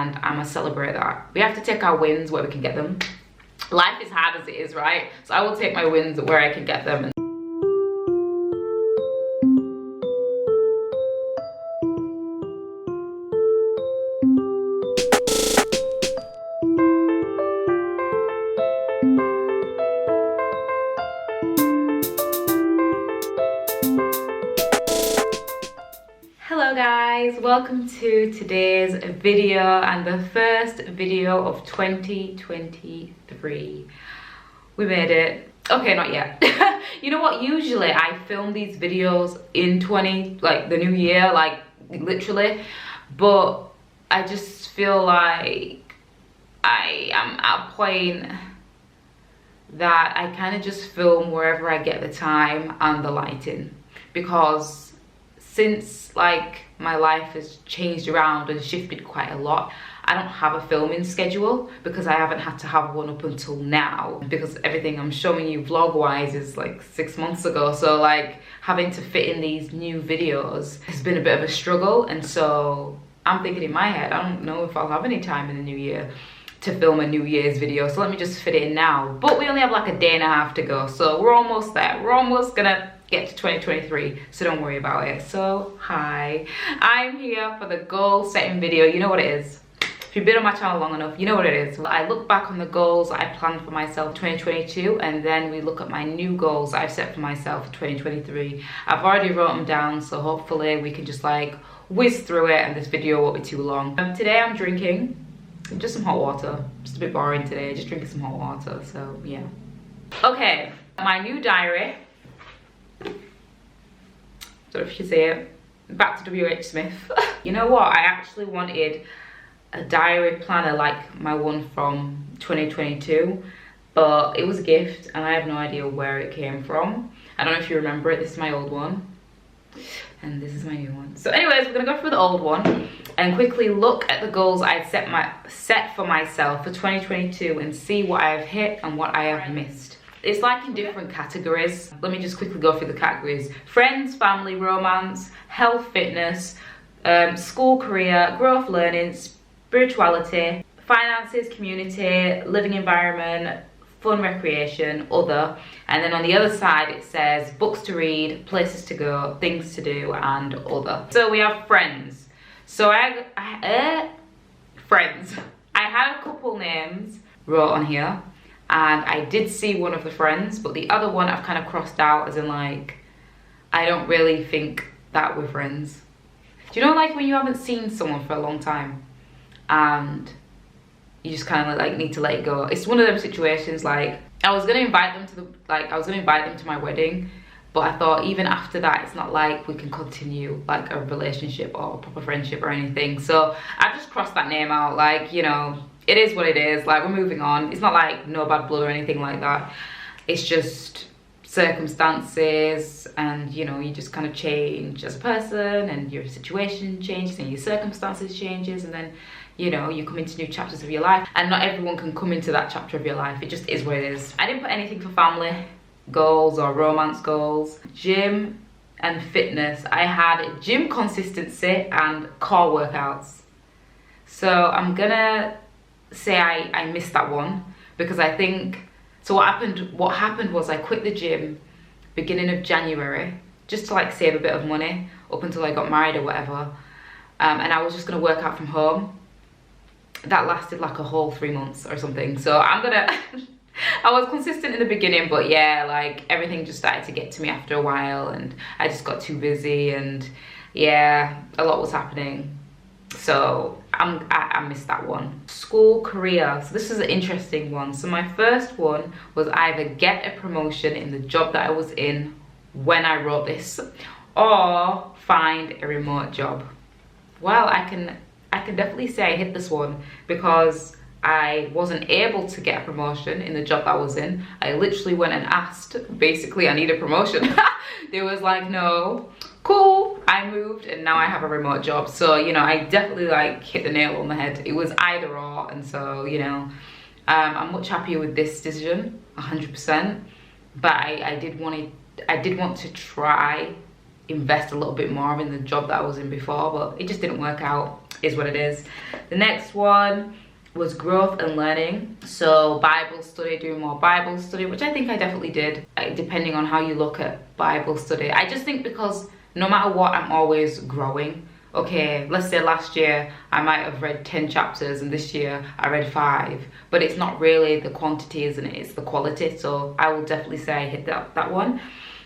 and I'm gonna celebrate that. We have to take our wins where we can get them. Life is hard as it is, right? So I will take my wins where I can get them. Hello guys, welcome to today's video and the first video of 2023. We made it. Okay, not yet. You know what, usually I film these videos in the new year, like literally, but I just feel like I am at a point that I kind of just film wherever I get the time and the lighting, because since like my life has changed around and shifted quite a lot, I don't have a filming schedule because I haven't had to have one up until now, because everything I'm showing you vlog wise is like 6 months ago. So like having to fit in these new videos has been a bit of a struggle, and so I'm thinking in my head, I don't know if I'll have any time in the new year to film a New Year's video, so let me just fit it in now. But we only have like a day and a half to go, so we're almost there. We're almost gonna get to 2023, so don't worry about it. So hi, I'm here for the goal setting video. You know what it is. If you've been on my channel long enough, you know what it is. I look back on the goals I planned for myself 2022, and then we look at my new goals I've set for myself for 2023. I've already wrote them down, so hopefully we can just like whiz through it and this video won't be too long. Today I'm drinking just some hot water. Just a bit boring today, just drinking some hot water, so yeah. Okay, my new diary. So if you see it, back to WH Smith. You know what, I actually wanted a diary planner like my one from 2022, but it was a gift and I have no idea where it came from. I don't know if you remember it. This is my old one and this is my new one. So anyways, we're gonna go through the old one and quickly look at the goals I set for myself for 2022 and see what I have hit and what I have missed. It's like in different categories. Let me just quickly go through the categories. Friends, family, romance, health, fitness, school, career, growth, learning, spirituality, finances, community, living environment, fun, recreation, other. And then on the other side it says books to read, places to go, things to do, and other. So we have friends. So friends. I had a couple names wrote on here, and I did see one of the friends, but the other one I've kind of crossed out as in like, I don't really think that we're friends. Do you know like when you haven't seen someone for a long time and you just kind of like need to let it go? It's one of them situations. Like I was gonna invite them to my wedding, but I thought even after that it's not like we can continue like a relationship or a proper friendship or anything. So I just crossed that name out. Like, you know, it is what it is. Like we're moving on. It's not like no bad blood or anything like that. It's just circumstances, and you know, you just kind of change as a person and your situation changes and your circumstances changes, and then you know, you come into new chapters of your life, and not everyone can come into that chapter of your life. It just is what it is. I didn't put anything for family goals or romance goals. Gym and fitness, I had gym consistency and core workouts. So I'm gonna say I missed that one, because I think, so what happened was I quit the gym beginning of January just to like save a bit of money up until I got married or whatever, and I was just gonna work out from home. That lasted like a whole 3 months or something. So I'm gonna I was consistent in the beginning, but yeah, like everything just started to get to me after a while, and I just got too busy, and yeah, a lot was happening. So I missed that one. School, career. So this is an interesting one. So my first one was either get a promotion in the job that I was in when I wrote this, or find a remote job. Well, I can definitely say I hit this one, because I wasn't able to get a promotion in the job that I was in. I literally went and asked, basically, I need a promotion. They was like, no. Cool, I moved and now I have a remote job. So, you know, I definitely like hit the nail on the head. It was either or, and so, you know, I'm much happier with this decision, 100%. But I did want to try invest a little bit more in the job that I was in before, but it just didn't work out. is what it is. The next one was growth and learning. So Bible study, doing more Bible study, which I think I definitely did, depending on how you look at Bible study. I just think because no matter what, I'm always growing. Okay, let's say last year I might have read 10 chapters and this year I read 5, but it's not really the quantity, isn't it? It's the quality. So I will definitely say I hit that one.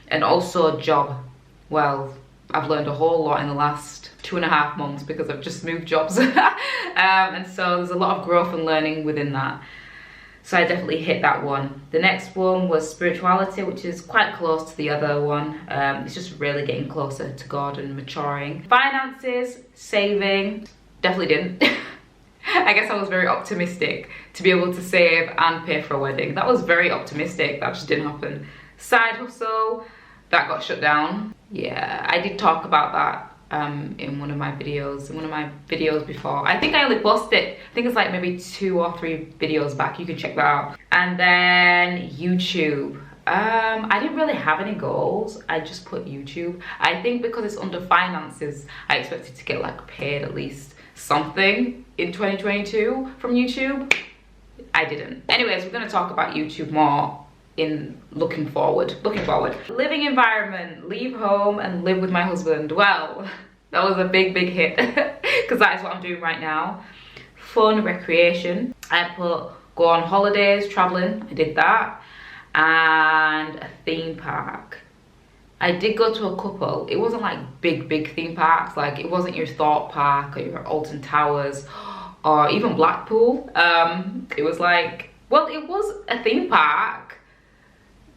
And also job. Well, I've learned a whole lot in the last 2.5 months because I've just moved jobs. And so there's a lot of growth and learning within that. So I definitely hit that one. The next one was spirituality, which is quite close to the other one. It's just really getting closer to God and maturing. Finances, saving, definitely didn't. I guess I was very optimistic to be able to save and pay for a wedding. That was very optimistic, that just didn't happen. Side hustle, that got shut down. Yeah, I did talk about that in one of my videos before. I think I only posted it, I think it's like maybe 2 or 3 videos back. You can check that out. And then YouTube. I didn't really have any goals. I just put YouTube. I think because it's under finances, I expected to get like paid at least something in 2022 from YouTube. I didn't. Anyways, we're going to talk about YouTube more in looking forward. Living environment, leave home and live with my husband. Well, that was a big hit because that is what I'm doing right now. Fun, recreation, I put go on holidays, traveling, I did that. And a theme park. I did go to a couple. It wasn't like big theme parks, like it wasn't your Thorpe Park or your Alton Towers or even Blackpool. It was like, well, it was a theme park,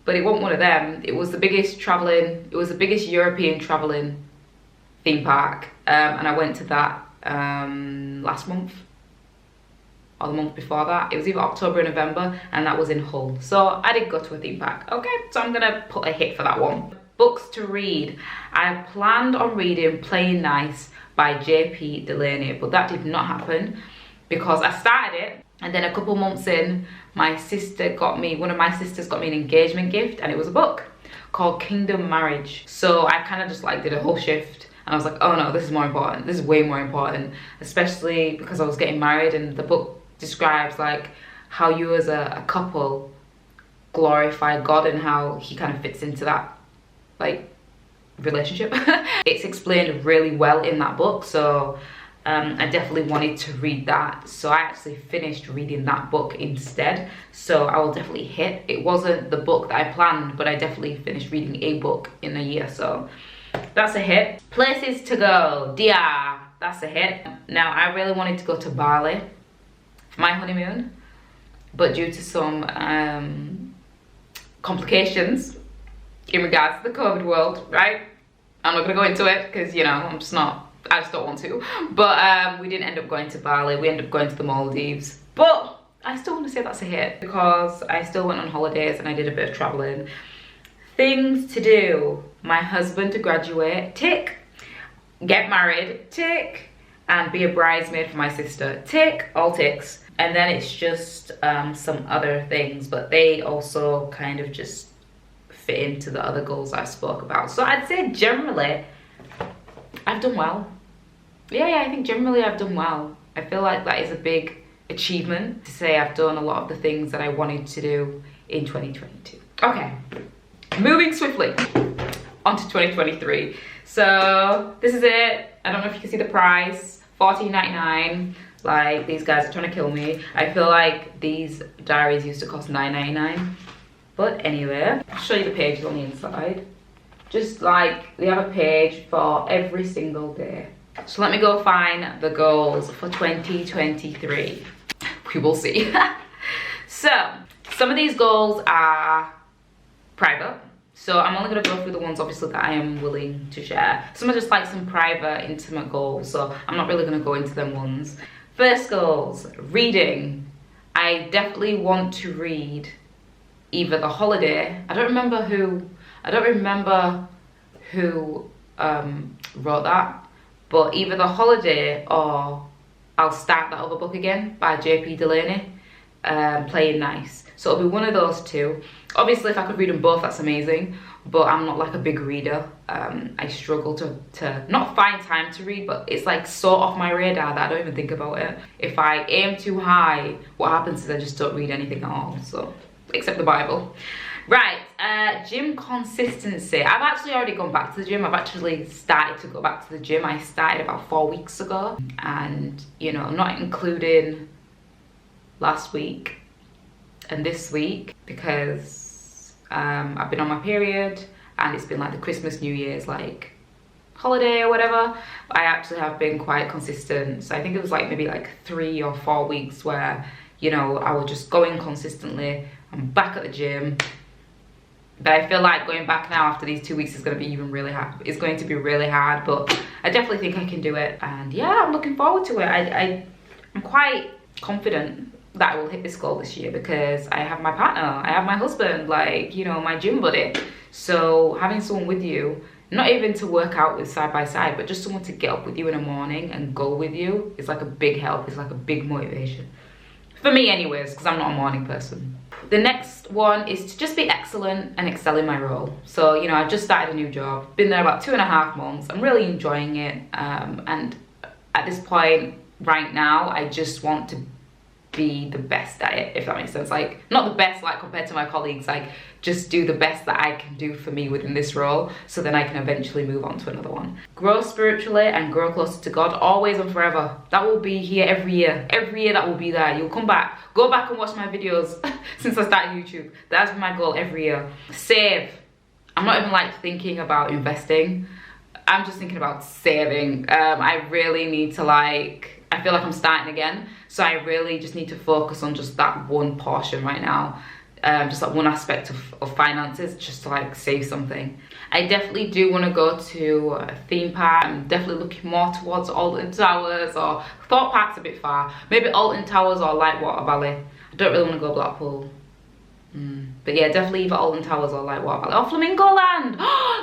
but it wasn't one of them. It was the biggest European traveling theme park. And I went to that last month or the month before that. It was either October or November, and that was in Hull. So I did go to a theme park. Okay, so I'm gonna put a hit for that one. Books to read. I planned on reading Playing Nice by J.P. Delaney, but that did not happen because I started it, and then a couple months in, one of my sisters got me an engagement gift, and it was a book called Kingdom Marriage. So I kind of just like did a whole shift, and I was like, oh no, this is more important. This is way more important, especially because I was getting married, and the book describes like how you as a couple glorify God and how he kind of fits into that like relationship. It's explained really well in that book, so I definitely wanted to read that, so I actually finished reading that book instead. So I will definitely hit. It wasn't the book that I planned, but I definitely finished reading a book in a year, so that's a hit. Places to go, DR, that's a hit. Now I really wanted to go to Bali for my honeymoon, but due to some complications in regards to the COVID world, right? I'm not gonna go into it because, you know, I just don't want to. But we didn't end up going to Bali. We ended up going to the Maldives. But I still want to say that's a hit because I still went on holidays and I did a bit of traveling. Things to do. My husband to graduate, tick. Get married, tick. And be a bridesmaid for my sister, tick. All ticks. And then it's just some other things, but they also kind of just fit into the other goals I spoke about. So I'd say generally I've done well. Yeah, I think generally I've done well. I feel like that is a big achievement to say I've done a lot of the things that I wanted to do in 2022. Okay, moving swiftly onto 2023. So this is it. I don't know if you can see the price, $14.99. Like, these guys are trying to kill me. I feel like these diaries used to cost $9.99. But anyway, I'll show you the pages on the inside. Just like, they have a page for every single day. So let me go find the goals for 2023. We will see. So, some of these goals are private. So I'm only gonna go through the ones obviously that I am willing to share. Some are just like some private, intimate goals. So I'm not really gonna go into them ones. First goals, reading. I definitely want to read either The Holiday. I don't remember who wrote that, but either The Holiday or I'll Start That Other Book Again by J.P. Delaney. playing nice. So it'll be one of those two. Obviously, if I could read them both, that's amazing. But I'm not like a big reader. I struggle to not find time to read, but it's like so off my radar that I don't even think about it. If I aim too high, what happens is I just don't read anything at all. So, except the Bible. Right, gym consistency. I've actually already gone back to the gym. I've actually started to go back to the gym. I started about 4 weeks ago. And, you know, not including last week and this week, because I've been on my period and it's been like the Christmas, New Year's like holiday or whatever. I actually have been quite consistent. So I think it was like maybe like 3 or 4 weeks where, you know, I was just going consistently. I'm back at the gym. But I feel like going back now after these 2 weeks is going to be even really hard. It's going to be really hard, but I definitely think I can do it. And yeah, I'm looking forward to it. I'm quite confident that I will hit this goal this year because I have my partner, I have my husband, like, you know, my gym buddy. So having someone with you, not even to work out with side by side, but just someone to get up with you in the morning and go with you is like a big help. It's like a big motivation. For me anyways, because I'm not a morning person. The next one is to just be excellent and excel in my role. So, you know, I've just started a new job, been there about 2.5 months. I'm really enjoying it. And at this point right now, I just want to be the best at it, if that makes sense. Like, not the best like compared to my colleagues, like just do the best that I can do for me within this role, so then I can eventually move on to another one. Grow spiritually and grow closer to God, always and forever. That will be here every year. Every year that will be there. You'll come back, go back and watch my videos since I started YouTube. That's been my goal every year. Save. I'm not even like thinking about investing. I'm just thinking about saving. I really need to like, I feel like I'm starting again. So I really just need to focus on just that one portion right now. Just like one aspect of finances, just to like save something. I definitely do want to go to a theme park. I'm definitely looking more towards Alton Towers, or Thorpe Park's a bit far. Maybe Alton Towers or Lightwater Valley. I don't really want to go Blackpool. But yeah, definitely either Alton Towers or Lightwater Valley. Or Flamingo Land!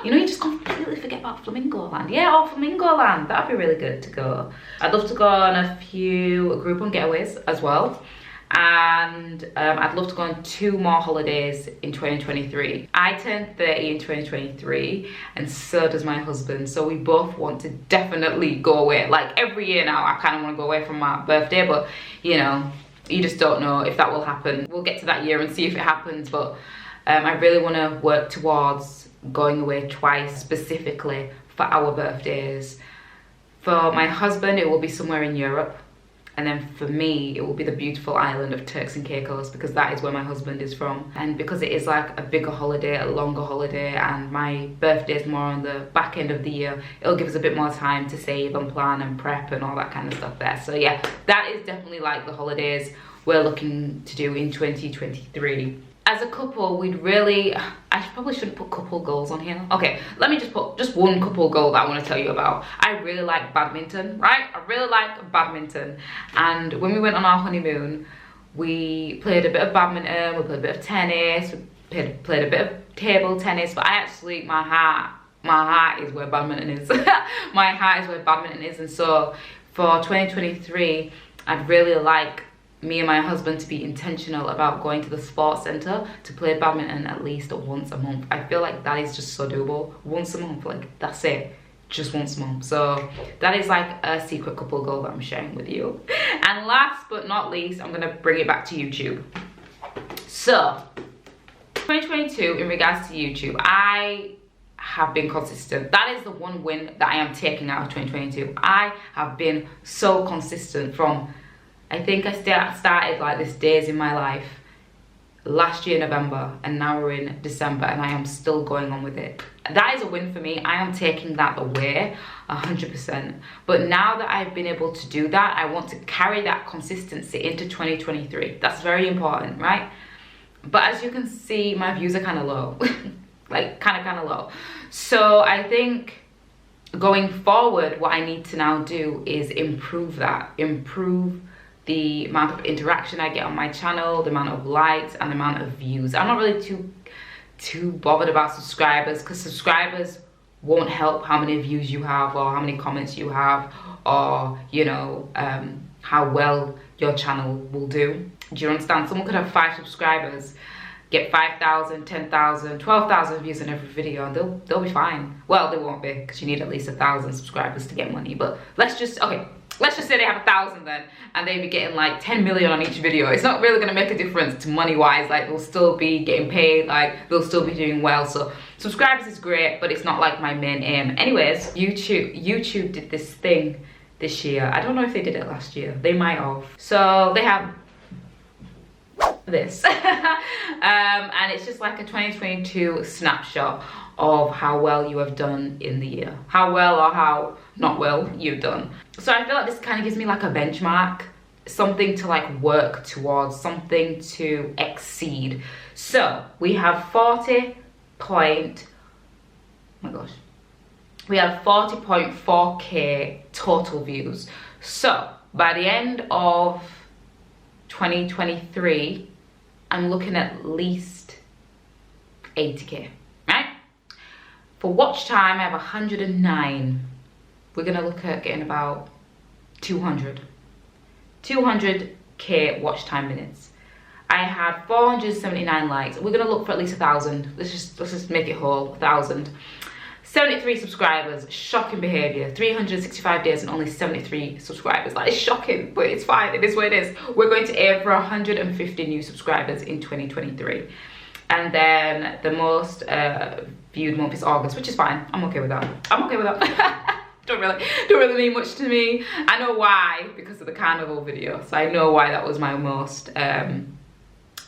You know, you just completely forget about Flamingo Land. Yeah, or Flamingo Land. That'd be really good to go. I'd love to go on a few Groupon getaways as well. And I'd love to go on 2 more holidays in 2023. I turned 30 in 2023, and so does my husband. So we both want to definitely go away. Like every year now, I kind of want to go away from my birthday, but you know, you just don't know if that will happen. We'll get to that year and see if it happens, but I really want to work towards going away twice specifically for our birthdays. For my husband, it will be somewhere in Europe. And then for me, it will be the beautiful island of Turks and Caicos, because that is where my husband is from. And because it is like a bigger holiday, a longer holiday, and my birthday is more on the back end of the year, it'll give us a bit more time to save and plan and prep and all that kind of stuff there. So yeah, that is definitely like the holidays we're looking to do in 2023. As a couple, we'd really, I probably shouldn't put couple goals on here. Okay, let me just put just one couple goal that I want to tell you about. I really like badminton, right? I really like badminton. And when we went on our honeymoon, we played a bit of badminton, we played a bit of tennis, we played a bit of table tennis, but I actually, my heart is where badminton is. My heart is where badminton is. And so for 2023, I'd really like me and my husband to be intentional about going to the sports centre to play badminton at least once a month. I feel like that is just so doable. Once a month, like that's it, just once a month. So that is like a secret couple goal that I'm sharing with you. And last but not least, I'm gonna bring it back to YouTube. So 2022, in regards to YouTube, I have been consistent. That is the one win that I am taking out of 2022. I have been so consistent from, I think I started like this days in my life last year November, and now we're in December and I am still going on with it. That is a win for me. I am taking that away 100%. But now that I've been able to do that, I want to carry that consistency into 2023. That's very important, right? But as you can see, my views are kind of low. Like kind of low. So I think going forward, what I need to now do is improve that. Improve the amount of interaction I get on my channel, the amount of likes, and the amount of views. I'm not really too bothered about subscribers, because subscribers won't help how many views you have or how many comments you have, or you know, how well your channel will do. Do you understand? Someone could have 5 subscribers, get 5,000, 10,000, 12,000 views on every video, and they'll be fine. Well, they won't be, because you need at least 1,000 subscribers to get money. But let's just say they have 1,000 then, and they be getting like 10 million on each video. It's not really gonna make a difference to money-wise. Like, they'll still be getting paid, like they'll still be doing well. So subscribers is great, but it's not like my main aim. Anyways, YouTube did this thing this year. I don't know if they did it last year. They might have. So they have this and it's just like a 2022 snapshot of how well you have done in the year, how well or how not well you've done. So I feel like this kind of gives me like a benchmark, something to like work towards, something to exceed. We have 40.4k total views. So by the end of 2023, I'm looking at least 80k, right? For watch time, I have 109. We're gonna look at getting about 200k watch time minutes. I had 479 likes. We're gonna look for at least 1,000. Let's just make it whole, 1,000. 73 subscribers, shocking behavior. 365 days and only 73 subscribers. That is shocking, but it's fine. It is what it is. We're going to aim for 150 new subscribers in 2023. And then the most viewed month is August, which is fine. I'm okay with that. I'm okay with that. don't really mean much to me. I know why, because of the carnival video. So I know why that was my most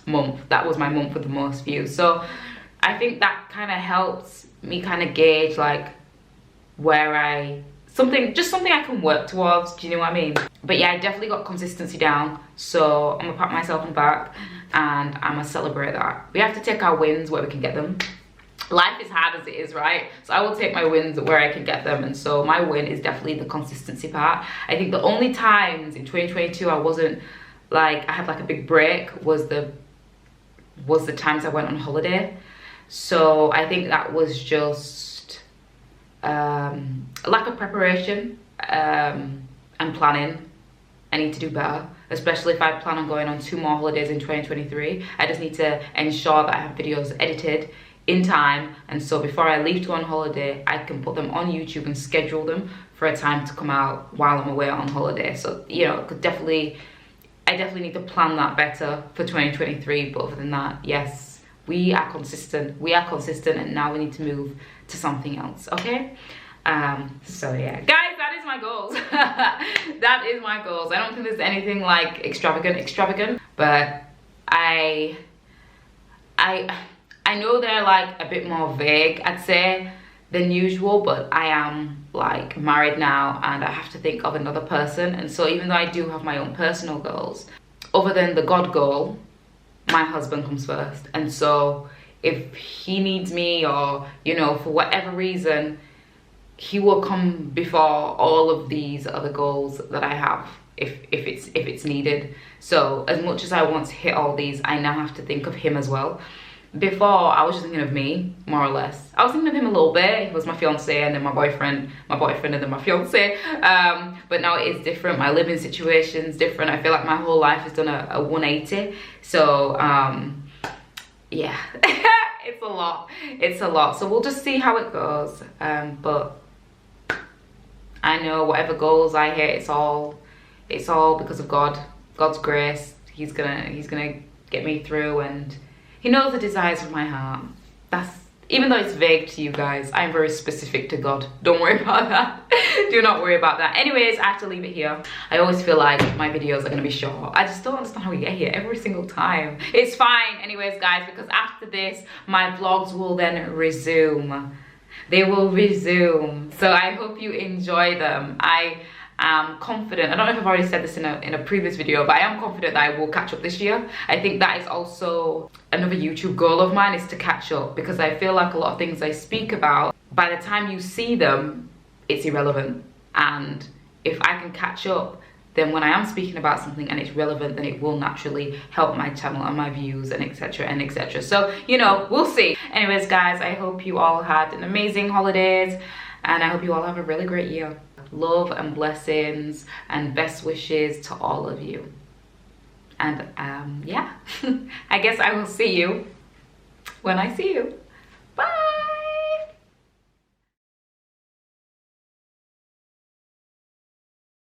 month. That was my month with the most views. So I think that kind of helps me kind of gauge like where something I can work towards. Do you know what I mean? But yeah, I definitely got consistency down, so I'm gonna pat myself on the back and I'm gonna celebrate that. We have to take our wins where we can get them. Life is hard as it is, right? So I will take my wins where I can get them, and so my win is definitely the consistency part. I think the only times in 2022 I wasn't like, I had like a big break was the times I went on holiday. So I think that was just a lack of preparation and planning. I need to do better, especially if I plan on going on 2 more holidays in 2023. I just need to ensure that I have videos edited in time, and so before I leave to go on holiday, I can put them on YouTube and schedule them for a time to come out while I'm away on holiday. So, you know, I definitely need to plan that better for 2023. But other than that, yes, we are consistent, and now we need to move to something else, okay? So yeah, guys, that is my goals. That is my goals. I don't think there's anything like extravagant, but I know they're like a bit more vague, I'd say, than usual, but I am like married now and I have to think of another person. And so even though I do have my own personal goals, other than the God goal, my husband comes first. And so if he needs me, or, you know, for whatever reason, he will come before all of these other goals that I have, if it's needed. So as much as I want to hit all these, I now have to think of him as well. Before, I was just thinking of me, more or less. I was thinking of him a little bit. He was my fiance, and then my boyfriend, and then my fiance. But now it is different. My living situation's different. I feel like my whole life has done a 180. So, yeah, it's a lot. It's a lot. So we'll just see how it goes. But I know whatever goals I hit, it's all because of God. God's grace. He's gonna get me through, and he knows the desires of my heart. Even though it's vague to you guys, I'm very specific to God. Don't worry about that. Do not worry about that. Anyways, I have to leave it here. I always feel like my videos are gonna be short. I just don't understand how we get here every single time. It's fine, anyways, guys, because after this, my vlogs will then resume. They will resume. So I hope you enjoy them. I am confident. I don't know if I've already said this in a previous video, but I am confident that I will catch up this year. I think that is also another YouTube goal of mine, is to catch up, because I feel like a lot of things I speak about, by the time you see them, it's irrelevant. And if I can catch up, then when I am speaking about something and it's relevant, then it will naturally help my channel and my views, and etc, and etc. So, you know, we'll see. Anyways, guys, I hope you all had an amazing holidays, and I hope you all have a really great year. Love and blessings and best wishes to all of you. And yeah, I guess I will see you when I see you. Bye.